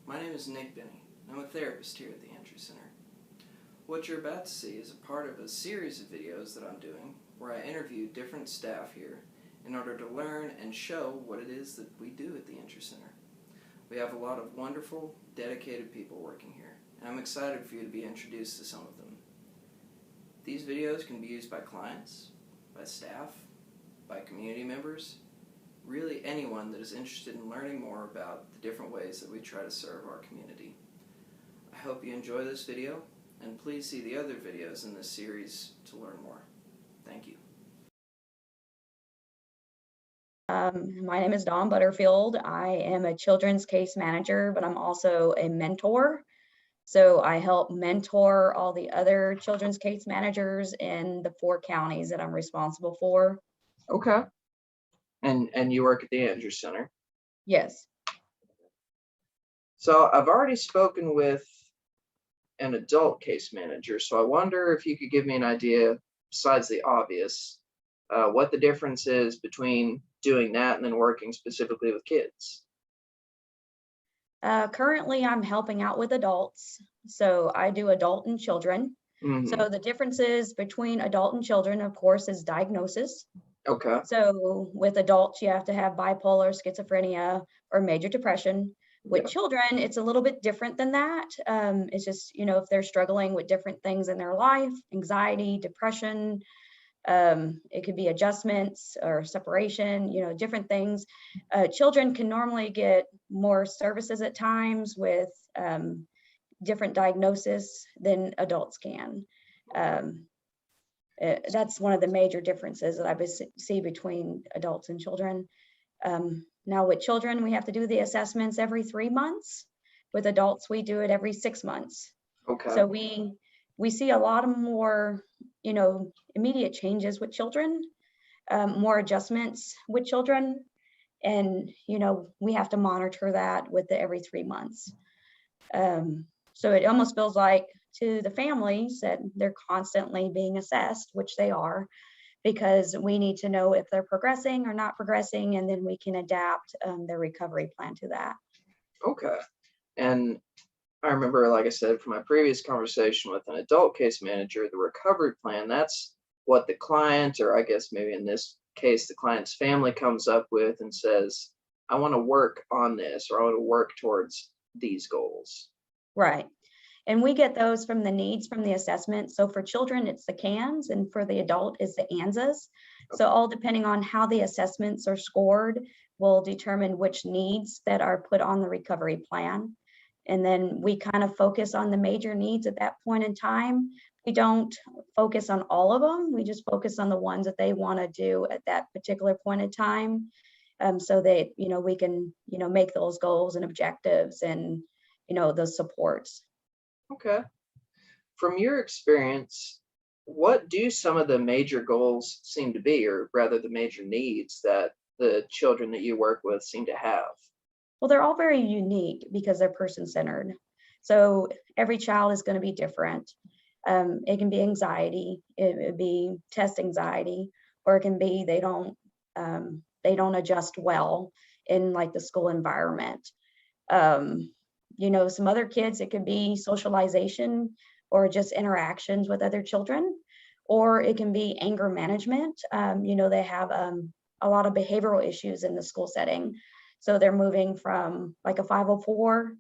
My name is Nick Benny. I'm a therapist here at the Andrew Center. What you're about to see is a part of a series of videos that I'm doing where I interview different staff here in order to learn and show what it is that we do at the Andrew Center. We have a lot of wonderful, dedicated people working here, and I'm excited for you to be introduced to some of them. These videos can be used by clients, by staff, by community members, really anyone that is interested in learning more about the different ways that we try to serve our community. I hope you enjoy this video, and please see the other videos in this series to learn more. Thank you. My name is Dawn Butterfield. I am a children's case manager, but I'm also a mentor. So I help mentor all the other children's case managers in the 4 counties that I'm responsible for. Okay. And you work at the Andrew Center. Yes. So I've already spoken with an adult case manager, so I wonder if you could give me an idea, besides the obvious, what the difference is between doing that and then working specifically with kids. Currently, I'm helping out with adults. So I do adult and children. So the differences between adult and children, of course, is diagnosis. Okay. So with adults, you have to have bipolar, schizophrenia, or major depression. With children, it's a little bit different than that. It's just, if they're struggling with different things in their life, anxiety, depression, it could be adjustments or separation, different things. Children can normally get more services at times with different diagnosis than adults can. That's one of the major differences that I see between adults and children. Now with children, we have to do the assessments every 3 months. With adults, we do it every 6 months. Okay. So we see a lot of more, immediate changes with children, more adjustments with children. And, we have to monitor that with the every 3 months. So it almost feels like to the families that they're constantly being assessed, which they are, because we need to know if they're progressing or not progressing, and then we can adapt their recovery plan to that. Okay. And I remember, like I said, from my previous conversation with an adult case manager, the recovery plan, that's what the client, or I guess maybe in this case, the client's family comes up with and says, I want to work on this, or I want to work towards these goals. Right. And we get those from the needs from the assessment. So for children, it's the CANs, and for the adult, it's the ANZAs. So all depending on how the assessments are scored will determine which needs that are put on the recovery plan. And then we kind of focus on the major needs at that point in time. We don't focus on all of them. We just focus on the ones that they want to do at that particular point in time. So that, we can, make those goals and objectives and, those supports. Okay. From your experience, what do some of the major goals seem to be, or rather the major needs that the children that you work with seem to have? Well, they're all very unique because they're person-centered. So every child is going to be different. It can be anxiety, it would be test anxiety, or it can be they don't adjust well in like the school environment. Some other kids, it could be socialization or just interactions with other children, or it can be anger management. They have a lot of behavioral issues in the school setting. So they're moving from like a 504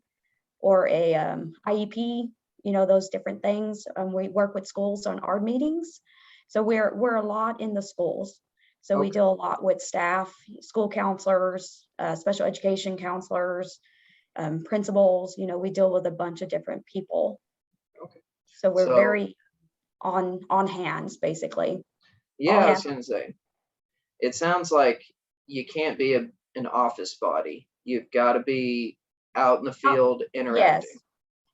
or a IEP, those different things. We work with schools on our meetings. So we're a lot in the schools. So we deal a lot with staff, school counselors, special education counselors, principals. We deal with a bunch of different people. Okay. So we're very on hands, basically. Yeah, I was going to say, it sounds like you can't be an office body. You've got to be out in the field interacting. Yes,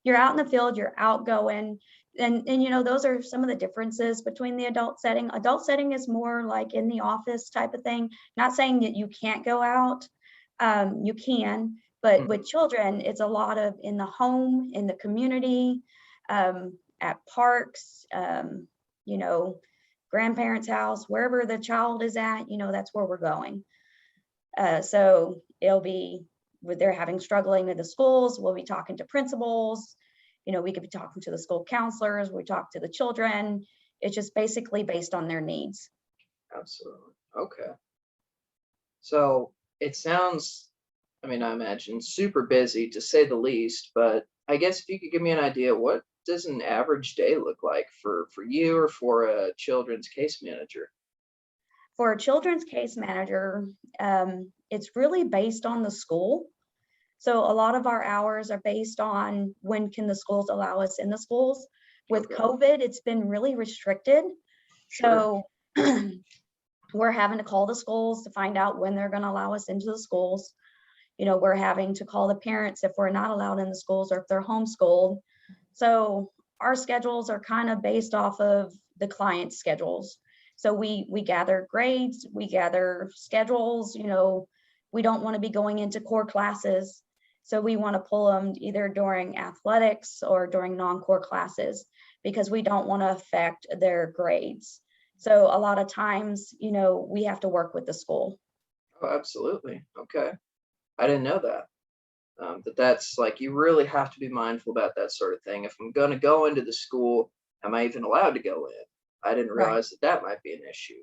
you're out in the field, you're outgoing. And those are some of the differences between the adult setting. Adult setting is more like in the office type of thing. Not saying that you can't go out, you can, but with children, it's a lot of in the home, in the community, at parks, grandparents' house, wherever the child is at, that's where we're going. So it'll be they're having struggling in the schools, we'll be talking to principals. We could be talking to the school counselors, we talk to the children. It's just basically based on their needs. Absolutely. Okay. So it sounds, I mean, I imagine super busy to say the least, but I guess if you could give me an idea, what does an average day look like for you or for a children's case manager? For a children's case manager, it's really based on the school. So a lot of our hours are based on when can the schools allow us in the schools. With Okay. COVID, it's been really restricted. Sure. So we're having to call the schools to find out when they're going to allow us into the schools. We're having to call the parents if we're not allowed in the schools or if they're homeschooled. So our schedules are kind of based off of the client's schedules. So we gather grades, we gather schedules. We don't want to be going into core classes. So we want to pull them either during athletics or during non-core classes because we don't want to affect their grades. So a lot of times, we have to work with the school. Oh, absolutely. Okay. I didn't know that. That's like you really have to be mindful about that sort of thing. If I'm going to go into the school, am I even allowed to go in? I didn't Right. realize that might be an issue.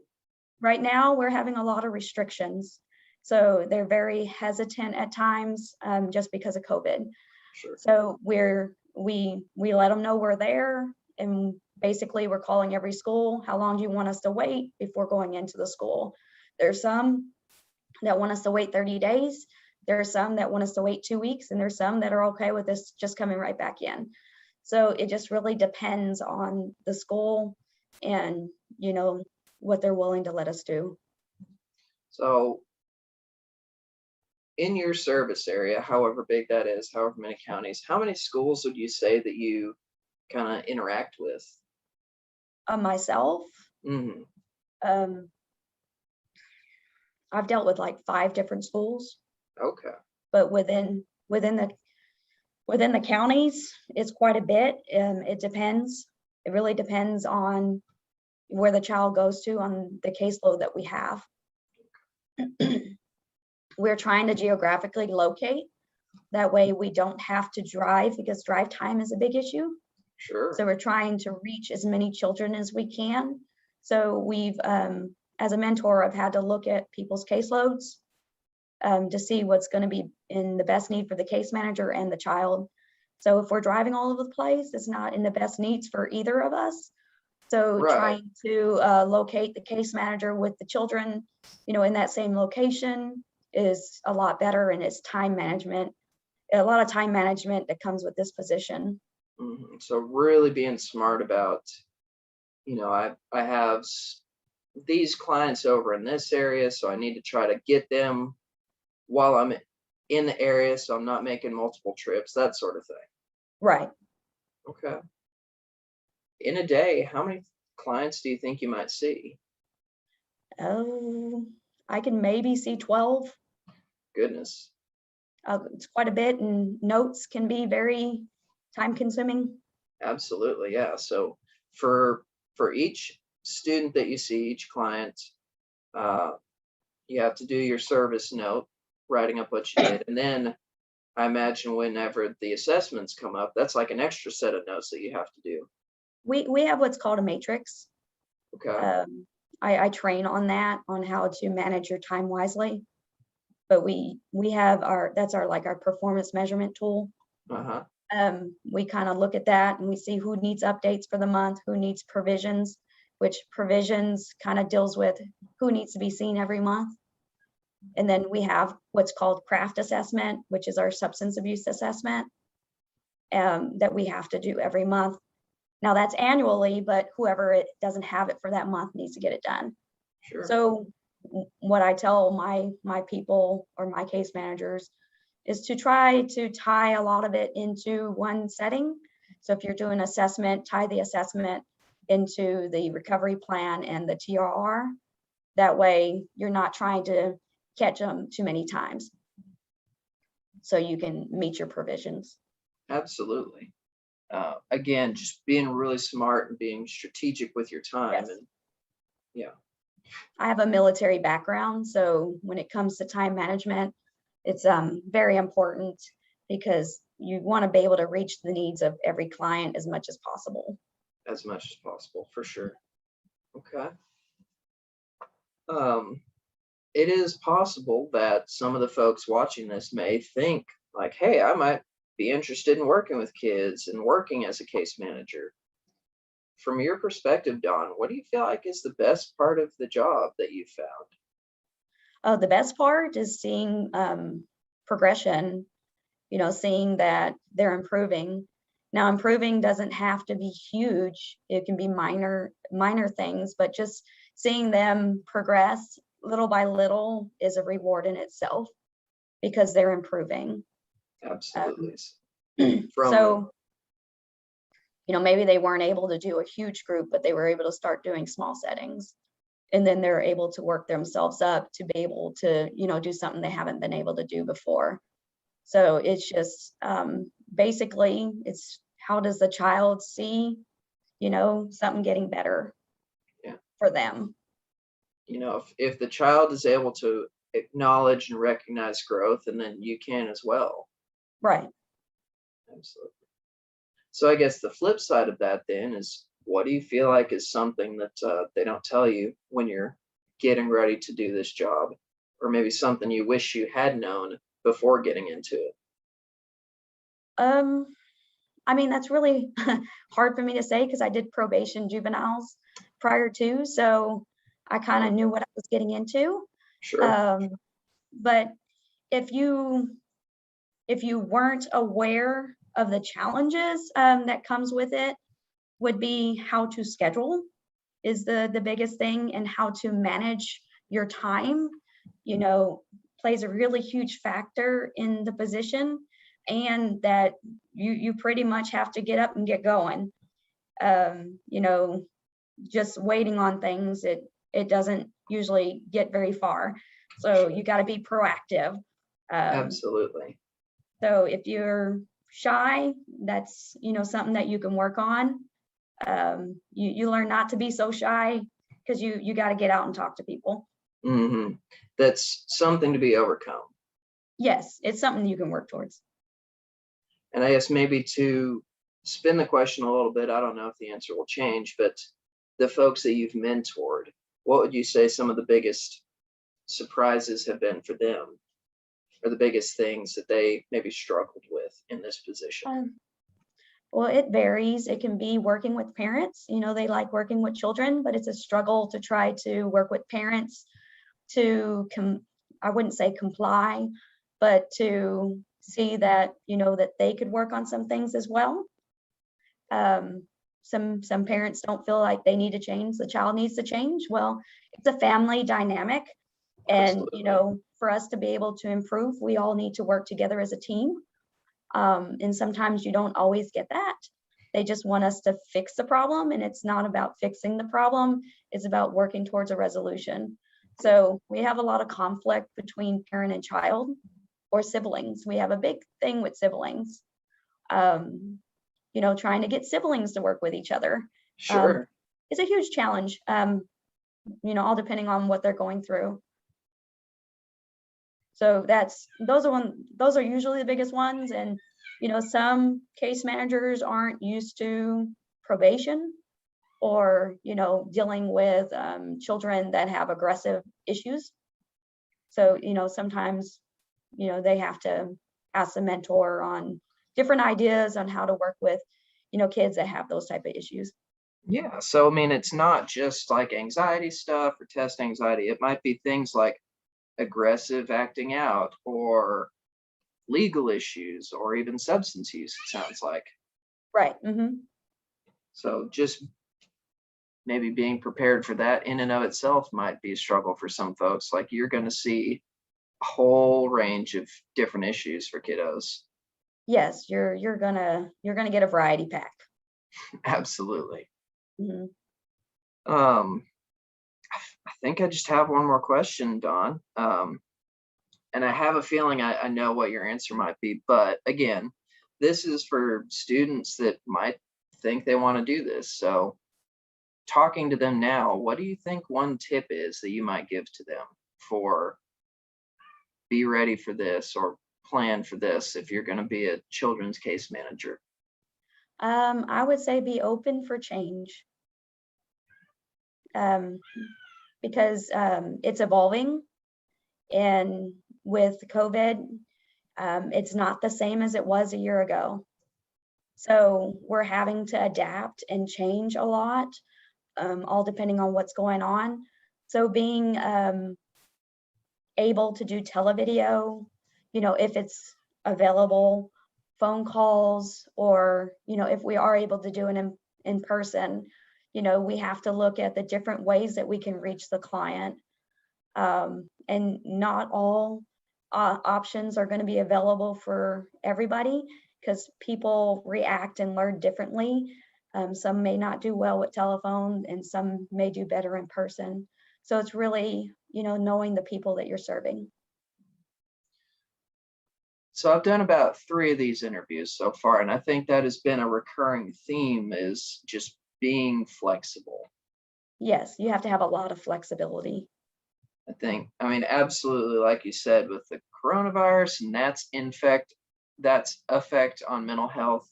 Right now, we're having a lot of restrictions. So they're very hesitant at times just because of COVID. Sure. So we let them know we're there, and basically we're calling every school. How long do you want us to wait before going into the school? There's some that want us to wait 30 days. There are some that want us to wait 2 weeks, and there's some that are okay with us just coming right back in. So it just really depends on the school and, what they're willing to let us do. So in your service area, however big that is, however many counties, how many schools would you say that you kind of interact with? Myself, Hmm. um, I've dealt with like 5 different schools, Okay. but within the counties, it's quite a bit. It depends. It really depends on where the child goes to on the caseload that we have. We're trying to geographically locate. That way we don't have to drive because drive time is a big issue. Sure. So we're trying to reach as many children as we can. So we've, as a mentor, I've had to look at people's caseloads to see what's going to be in the best need for the case manager and the child. So if we're driving all over the place, it's not in the best needs for either of us. So Right. trying to locate the case manager with the children, in that same location is a lot better, and it's time management, a lot of time management that comes with this position. So really being smart about, I have these clients over in this area, so I need to try to get them while I'm in the area, so I'm not making multiple trips, that sort of thing. Right. Okay. In a day, how many clients do you think you might see? Oh, I can maybe see 12. Goodness. It's quite a bit, and notes can be very time consuming. Absolutely, yeah. So for each student that you see, each client, uh, you have to do your service note, writing up what you did, and then I imagine whenever the assessments come up, that's like an extra set of notes that you have to do. We have what's called a matrix. Okay. I train on that, on how to manage your time wisely. But we have that's our like our performance measurement tool. Uh-huh. We kind of look at that and we see who needs updates for the month, who needs provisions, which provisions kind of deals with who needs to be seen every month. And then we have what's called craft assessment, which is our substance abuse assessment that we have to do every month. Now that's annually, but whoever it doesn't have it for that month needs to get it done. Sure. So what I tell my people or my case managers is to try to tie a lot of it into one setting. So if you're doing assessment, tie the assessment into the recovery plan and the TRR. That way you're not trying to catch them too many times. So you can meet your provisions. Absolutely. Again, just being really smart and being strategic with your time. Yes. And yeah. I have a military background, so when it comes to time management, It's very important because you want to be able to reach the needs of every client as much as possible. As much as possible, for sure. Okay. Um, it is possible that some of the folks watching this may think like, hey, I might be interested in working with kids and working as a case manager. From your perspective, Dawn, what do you feel like is the best part of the job that you found? The best part is seeing progression, seeing that they're improving. Now, improving doesn't have to be huge. It can be minor things, but just seeing them progress little by little is a reward in itself because they're improving. Absolutely. So, maybe they weren't able to do a huge group, but they were able to start doing small settings. And then they're able to work themselves up to be able to, do something they haven't been able to do before. So it's just basically it's how does the child see, something getting better for them. If the child is able to acknowledge and recognize growth, and then you can as well. Right. Absolutely. So I guess the flip side of that then is, what do you feel like is something that they don't tell you when you're getting ready to do this job, or maybe something you wish you had known before getting into it? I mean, that's really hard for me to say because I did probation juveniles prior to, so I kind of knew what I was getting into. Sure. But if you weren't aware of the challenges that comes with it, would be how to schedule is the biggest thing, and how to manage your time, plays a really huge factor in the position, and that you pretty much have to get up and get going. Just waiting on things, it doesn't usually get very far. So you got to be proactive. Absolutely. So if you're shy, that's something that you can work on. You learn not to be so shy because you got to get out and talk to people. Mm-hmm. That's something to be overcome. Yes, it's something you can work towards. And I guess maybe to spin the question a little bit, I don't know if the answer will change, but the folks that you've mentored, what would you say some of the biggest surprises have been for them, or the biggest things that they maybe struggled with in this position? Well, it varies. It can be working with parents. They like working with children, but it's a struggle to try to work with parents to I wouldn't say comply, but to see that, that they could work on some things as well. Some parents don't feel like they need to change, the child needs to change. Well, it's a family dynamic. And, Absolutely. for us to be able to improve, we all need to work together as a team. And sometimes you don't always get that. They just want us to fix the problem, and it's not about fixing the problem. It's about working towards a resolution. So we have a lot of conflict between parent and child or siblings. We have a big thing with siblings. Trying to get siblings to work with each other. Sure. Is a huge challenge, all depending on what they're going through. So those are usually the biggest ones. And, some case managers aren't used to probation or, dealing with children that have aggressive issues. So, sometimes, they have to ask a mentor on different ideas on how to work with, kids that have those type of issues. Yeah. So, I mean, it's not just like anxiety stuff or test anxiety. It might be things like aggressive acting out, or legal issues, or even substance use, it sounds like. Right. Mm-hmm. So, just maybe being prepared for that in and of itself might be a struggle for some folks. Like, you're going to see a whole range of different issues for kiddos. Yes, you're gonna get a variety pack. Absolutely. Mm-hmm. I think I just have one more question, Don. And I have a feeling I know what your answer might be. But again, this is for students that might think they want to do this. So, talking to them now, what do you think one tip is that you might give to them for be ready for this or plan for this if you're going to be a children's case manager? I would say be open for change, um, because it's evolving, and with COVID, it's not the same as it was a year ago. So we're having to adapt and change a lot, all depending on what's going on. So being able to do televideo, if it's available, phone calls, or, if we are able to do it in person, we have to look at the different ways that we can reach the client. And not all options are going to be available for everybody because people react and learn differently. Some may not do well with telephone and some may do better in person. So it's really, knowing the people that you're serving. So I've done about 3 of these interviews so far, and I think that has been a recurring theme is just being flexible. Yes, you have to have a lot of flexibility. I mean, absolutely, like you said, with the coronavirus and that's effect on mental health.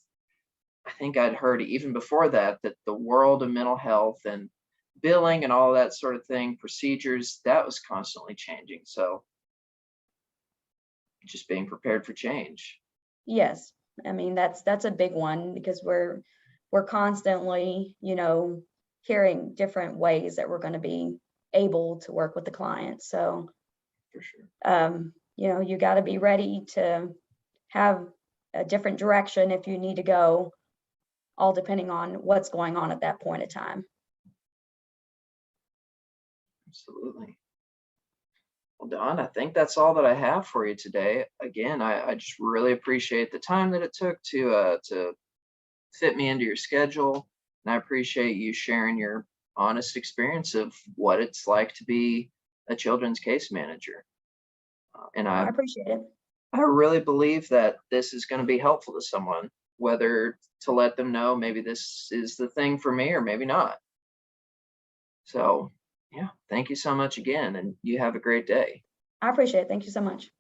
I think I'd heard even before that that the world of mental health and billing and all that sort of thing, procedures, that was constantly changing. So just being prepared for change. Yes. I mean, that's a big one because we're constantly, hearing different ways that we're going to be able to work with the client. So, For sure. you got to be ready to have a different direction if you need to go, all depending on what's going on at that point in time. Absolutely. Well, Don, I think that's all that I have for you today. Again, I just really appreciate the time that it took to fit me into your schedule, and I appreciate you sharing your honest experience of what it's like to be a children's case manager. And I appreciate it. I really believe that this is going to be helpful to someone, whether to let them know maybe this is the thing for me or maybe not. So, yeah, thank you so much again, and you have a great day. I appreciate it. Thank you so much.